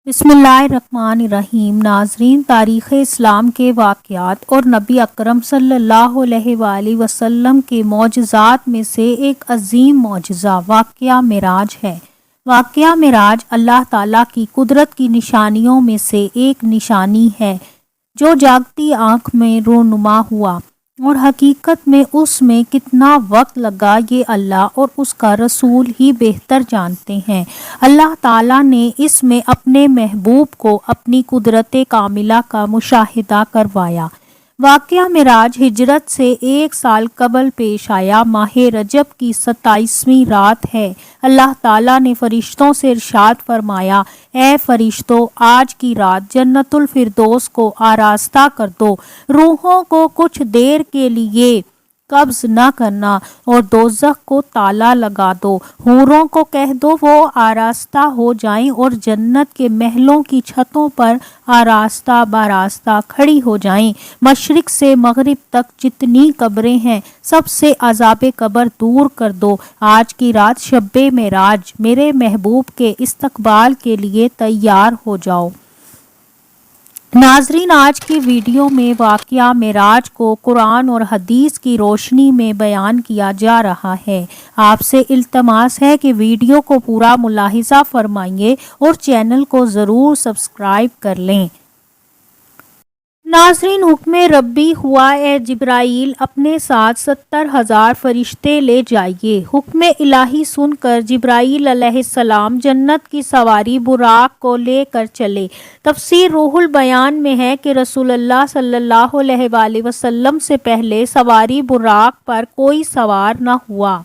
بسم اللہ الرحمن الرحیم۔ ناظرین، تاریخ اسلام کے واقعات اور نبی اکرم صلی اللہ علیہ وآلہ وسلم کے معجزات میں سے ایک عظیم معجزہ واقعہ معراج ہے۔ واقعہ معراج اللہ تعالیٰ کی قدرت کی نشانیوں میں سے ایک نشانی ہے جو جاگتی آنکھ میں رونما ہوا، اور حقیقت میں اس میں کتنا وقت لگا یہ اللہ اور اس کا رسول ہی بہتر جانتے ہیں۔ اللہ تعالیٰ نے اس میں اپنے محبوب کو اپنی قدرت کاملہ کا مشاہدہ کروایا۔ واقعہ معراج ہجرت سے 1 سال قبل پیش آیا ماہ رجب کی 27ویں رات ہے۔ اللہ تعالیٰ نے فرشتوں سے ارشاد فرمایا، اے فرشتوں، آج کی رات جنت الفردوس کو آراستہ کر دو، روحوں کو کچھ دیر کے لیے قبض نہ کرنا، اور دوزخ کو تالا لگا دو۔ حوروں کو کہہ دو وہ آراستہ ہو جائیں اور جنت کے محلوں کی چھتوں پر آراستہ باراستہ کھڑی ہو جائیں۔ مشرق سے مغرب تک جتنی قبریں ہیں سب سے عذاب قبر دور کر دو۔ آج کی رات شب معراج، میرے محبوب کے استقبال کے لیے تیار ہو جاؤ۔ ناظرین، آج کی ویڈیو میں واقعہ معراج کو قرآن اور حدیث کی روشنی میں بیان کیا جا رہا ہے۔ آپ سے التماس ہے کہ ویڈیو کو پورا ملاحظہ فرمائیں اور چینل کو ضرور سبسکرائب کر لیں۔ ناظرین، حکم ربی ہوا، اے جبرائیل اپنے ساتھ 70,000 فرشتے لے جائیے۔ حکم الہی سن کر جبرائیل علیہ السلام جنت کی سواری براق کو لے کر چلے۔ تفسیر روح البیان میں ہے کہ رسول اللہ صلی اللہ علیہ وآلہ وسلم سے پہلے سواری براق پر کوئی سوار نہ ہوا۔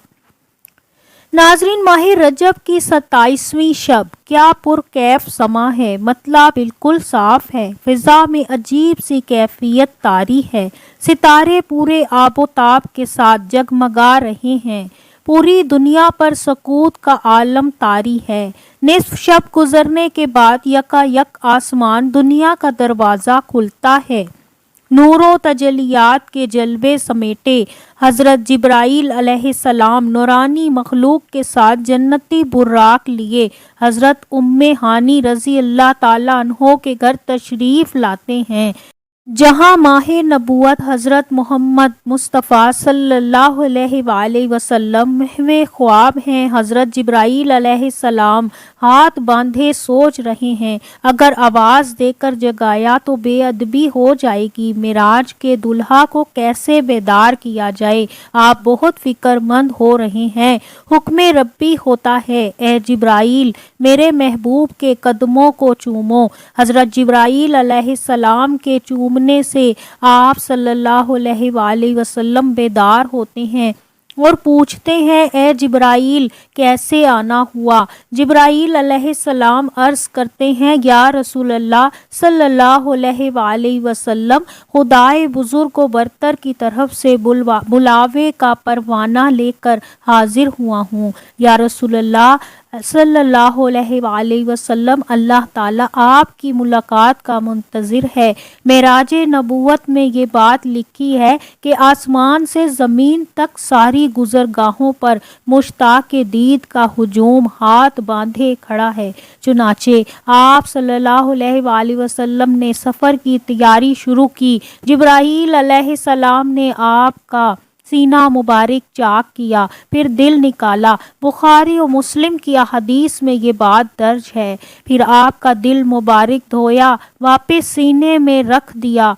ناظرین، ماہ رجب کی 27ویں شب کیا پرکیف سما ہے، مطلع بالکل صاف ہے، فضا میں عجیب سی کیفیت طاری ہے، ستارے پورے آب و تاب کے ساتھ جگمگا رہے ہیں، پوری دنیا پر سکوت کا عالم طاری ہے۔ نصف شب گزرنے کے بعد یکا یک آسمان دنیا کا دروازہ کھلتا ہے۔ نور و تجلیات کے جلوے سمیٹے حضرت جبرائیل علیہ السلام نورانی مخلوق کے ساتھ جنتی براق لیے حضرت ام ہانی رضی اللہ تعالیٰ عنہ کے گھر تشریف لاتے ہیں، جہاں ماہ نبوت حضرت محمد مصطفیٰ صلی اللہ علیہ وآلہ وسلم محو خواب ہیں۔ حضرت جبرائیل علیہ السلام ہاتھ باندھے سوچ رہے ہیں، اگر آواز دے کر جگایا تو بے ادبی ہو جائے گی، معراج کے دلہا کو کیسے بیدار کیا جائے، آپ بہت فکر مند ہو رہے ہیں۔ حکم ربی ہوتا ہے، اے جبرائیل میرے محبوب کے قدموں کو چومو۔ حضرت جبرائیل علیہ السلام کے چومنے سے آپ صلی اللہ علیہ وآلہ وسلم بیدار ہوتے ہیں اور پوچھتے ہیں، اے جبرائیل کیسے آنا ہوا؟ جبرائیل علیہ السلام عرض کرتے ہیں، یا رسول اللہ صلی اللہ علیہ وآلہ وسلم، خدائے بزرگ و برتر کی طرف سے بلاوے کا پروانہ لے کر حاضر ہوا ہوں۔ یا رسول اللہ صلی اللہ علیہ وآلہ وسلم، اللہ تعالیٰ آپ کی ملاقات کا منتظر ہے۔ معراج نبوت میں یہ بات لکھی ہے کہ آسمان سے زمین تک ساری گزرگاہوں پر مشتاق دید کا ہجوم ہاتھ باندھے کھڑا ہے۔ چنانچہ آپ صلی اللہ علیہ وآلہ وسلم نے سفر کی تیاری شروع کی۔ جبرائیل علیہ السلام نے آپ کا سینہ مبارک چاک کیا، پھر دل نکالا۔ بخاری و مسلم کی احادیث میں یہ بات درج ہے۔ پھر آپ کا دل مبارک دھویا، واپس سینے میں رکھ دیا۔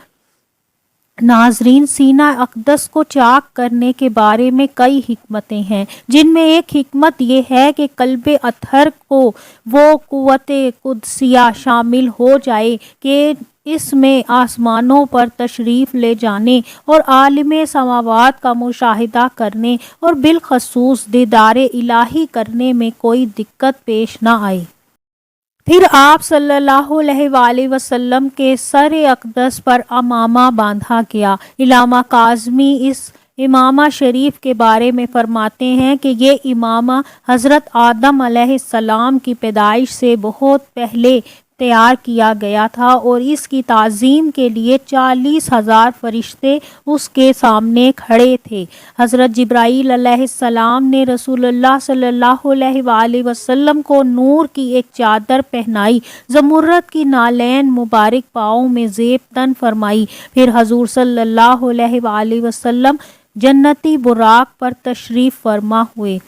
ناظرین، سینہ اقدس کو چاک کرنے کے بارے میں کئی حکمتیں ہیں، جن میں ایک حکمت یہ ہے کہ قلب اطہر کو وہ قوت قدسیہ شامل ہو جائے کہ اس میں آسمانوں پر تشریف لے جانے اور عالم سماوات کا مشاہدہ کرنے اور بالخصوص دیدار الہی کرنے میں کوئی دقت پیش نہ آئے۔ پھر آپ صلی اللہ علیہ وآلہ وسلم کے سر اقدس پر امامہ باندھا گیا۔ علامہ کاظمی اس امامہ شریف کے بارے میں فرماتے ہیں کہ یہ امامہ حضرت آدم علیہ السلام کی پیدائش سے بہت پہلے تیار کیا گیا تھا اور اس کی تعظیم کے لیے 40,000 فرشتے اس کے سامنے کھڑے تھے۔ حضرت جبرائیل علیہ السلام نے رسول اللہ صلی اللہ علیہ وآلہ وسلم کو نور کی ایک چادر پہنائی، زمرد کی نالین مبارک پاؤں میں زیب تن فرمائی، پھر حضور صلی اللہ علیہ وآلہ وسلم جنتی براق پر تشریف فرما ہوئے۔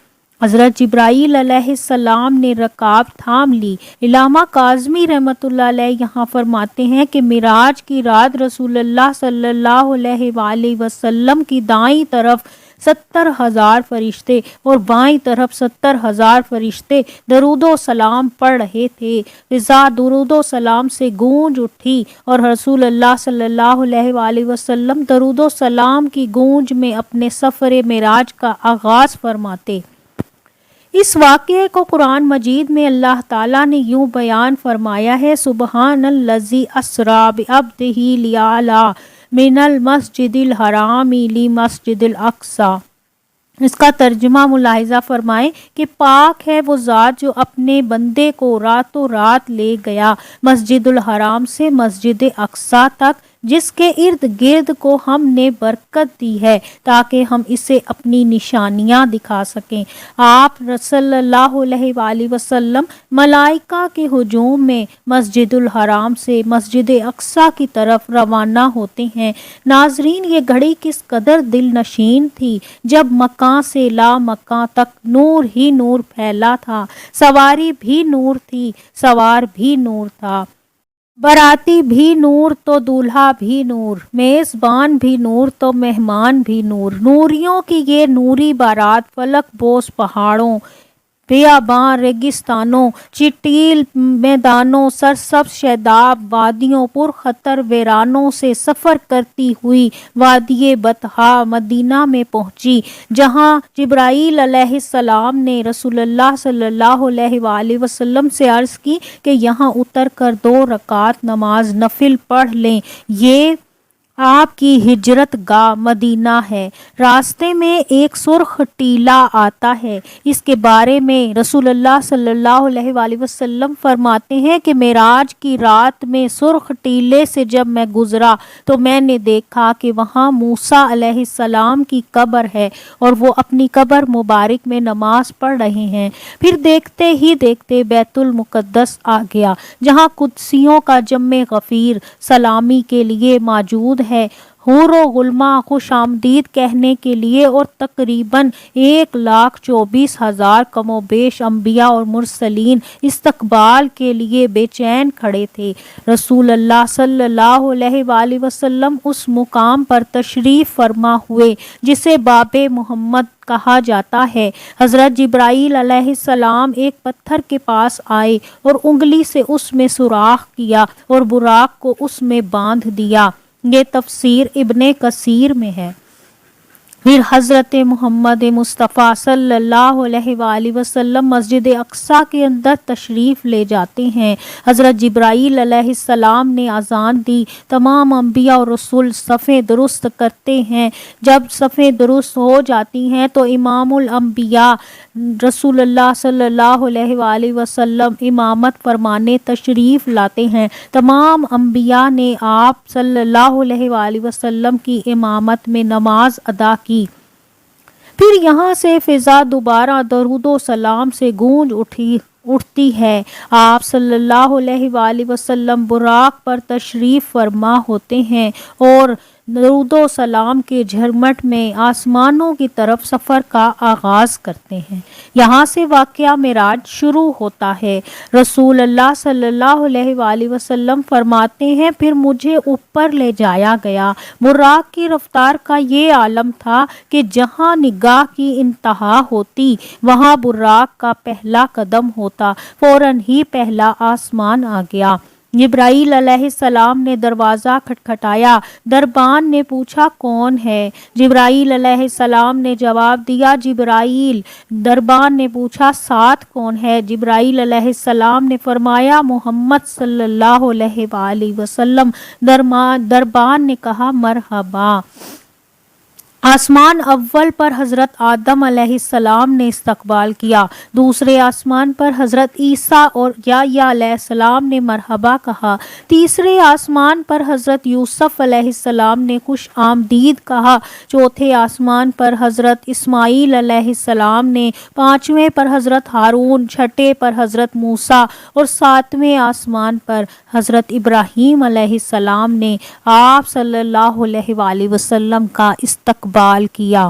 حضرت جبرائیل علیہ السلام نے رکاب تھام لی۔ علامہ کاظمی رحمۃ اللہ علیہ یہاں فرماتے ہیں کہ معراج کی رات رسول اللہ صلی اللہ علیہ وآلہ وسلم کی دائیں طرف 70,000 فرشتے اور بائیں طرف 70,000 فرشتے درود و سلام پڑھ رہے تھے۔ فضا درود و سلام سے گونج اٹھی اور رسول اللہ صلی اللہ علیہ وآلہ وسلم درود و سلام کی گونج میں اپنے سفر معراج کا آغاز فرماتے۔ اس واقعے کو قرآن مجید میں اللہ تعالیٰ نے یوں بیان فرمایا ہے: سبحان الذی اسریٰ بعبدہ لیلا من المسجد الحرام للمسجد الاقصی۔ اس کا ترجمہ ملاحظہ فرمائیں کہ پاک ہے وہ ذات جو اپنے بندے کو راتوں رات لے گیا مسجد الحرام سے مسجد اقصی تک، جس کے ارد گرد کو ہم نے برکت دی ہے تاکہ ہم اسے اپنی نشانیاں دکھا سکیں۔ آپ صلی اللہ علیہ وآلہ وسلم ملائکہ کے ہجوم میں مسجد الحرام سے مسجد اقصی کی طرف روانہ ہوتے ہیں۔ ناظرین، یہ گھڑی کس قدر دل نشین تھی جب مکان سے لا مکان تک نور ہی نور پھیلا تھا، سواری بھی نور تھی، سوار بھی نور تھا، باراتی بھی نور تو دولہا بھی نور، میزبان بھی نور تو مہمان بھی نور۔ نوریوں کی یہ نوری بارات فلک بوس پہاڑوں، بیاباں ریگستانوں، چٹیل میدانوں، سرسبز شاداب وادیوں، پرخطر ویرانوں سے سفر کرتی ہوئی وادی بطحا مدینہ میں پہنچی، جہاں جبرائیل علیہ السلام نے رسول اللہ صلی اللہ علیہ وآلہ وسلم سے عرض کی کہ یہاں اتر کر 2 رکعت نماز نفل پڑھ لیں، یہ آپ کی ہجرت گاہ مدینہ ہے۔ راستے میں ایک سرخ ٹیلہ آتا ہے، اس کے بارے میں رسول اللہ صلی اللہ علیہ وآلہ وسلم فرماتے ہیں کہ معراج کی رات میں سرخ ٹیلے سے جب میں گزرا تو میں نے دیکھا کہ وہاں موسیٰ علیہ السلام کی قبر ہے اور وہ اپنی قبر مبارک میں نماز پڑھ رہے ہیں۔ پھر دیکھتے ہی دیکھتے بیت المقدس آ گیا، جہاں قدسیوں کا جمع غفیر سلامی کے لیے موجود ہے، حور و غلما خوش آمدید کہنے کے لیے، اور تقریباً 1,24,000 کم و بیش انبیاء اور مرسلین استقبال کے لیے بے چین کھڑے تھے۔ رسول اللہ صلی اللہ علیہ وآلہ وسلم اس مقام پر تشریف فرما ہوئے جسے باب محمد کہا جاتا ہے۔ حضرت جبرائیل علیہ السلام ایک پتھر کے پاس آئے اور انگلی سے اس میں سوراخ کیا اور براق کو اس میں باندھ دیا۔ یہ تفسیر ابن کثیر میں ہے۔ پھر حضرت محمد مصطفیٰ صلی اللہ علیہ وآلہ وسلم مسجد اقصی کے اندر تشریف لے جاتے ہیں۔ حضرت جبرائیل علیہ السلام نے اذان دی، تمام انبیاء اور رسول صفیں درست کرتے ہیں۔ جب صفیں درست ہو جاتی ہیں تو امام الانبیاء رسول اللہ صلی اللہ علیہ وآلہ وسلم امامت فرمانے تشریف لاتے ہیں۔ تمام انبیاء نے آپ صلی اللہ علیہ وآلہ وسلم کی امامت میں نماز ادا کی۔ پھر یہاں سے فضا دوبارہ درود و سلام سے گونج اٹھتی ہے۔ آپ صلی اللہ علیہ وآلہ وسلم براق پر تشریف فرما ہوتے ہیں اور درود و سلام کے جھرمٹ میں آسمانوں کی طرف سفر کا آغاز کرتے ہیں۔ یہاں سے واقعہ معراج شروع ہوتا ہے۔ رسول اللہ صلی اللہ علیہ وآلہ وسلم فرماتے ہیں، پھر مجھے اوپر لے جایا گیا۔ براق کی رفتار کا یہ عالم تھا کہ جہاں نگاہ کی انتہا ہوتی وہاں براق کا پہلا قدم ہوتا، فوراً ہی پہلا آسمان آ گیا۔ جبرائیل علیہ السلام نے دروازہ کھٹکھٹایا۔ دربان نے پوچھا کون ہے؟ جبرائیل علیہ السلام نے جواب دیا جبرائیل۔ دربان نے پوچھا ساتھ کون ہے؟ جبرائیل علیہ السلام نے فرمایا محمد صلی اللہ علیہ وآلہ وسلم۔ دربان نے کہا مرحبا۔ آسمان اول پر حضرت آدم علیہ السلام نے استقبال کیا، دوسرے آسمان پر حضرت عیسیٰ اور یحییٰ علیہ السلام نے مرحبا کہا، تیسرے آسمان پر حضرت یوسف علیہ السلام نے خوش آمدید کہا، چوتھے آسمان پر حضرت اسماعیل علیہ السلام نے، پانچویں پر حضرت ہارون، چھٹے پر حضرت موسیٰ اور ساتویں آسمان پر حضرت ابراہیم علیہ السلام نے آپ صلی اللہ علیہ وآلہ وسلم کا استقبال کیا۔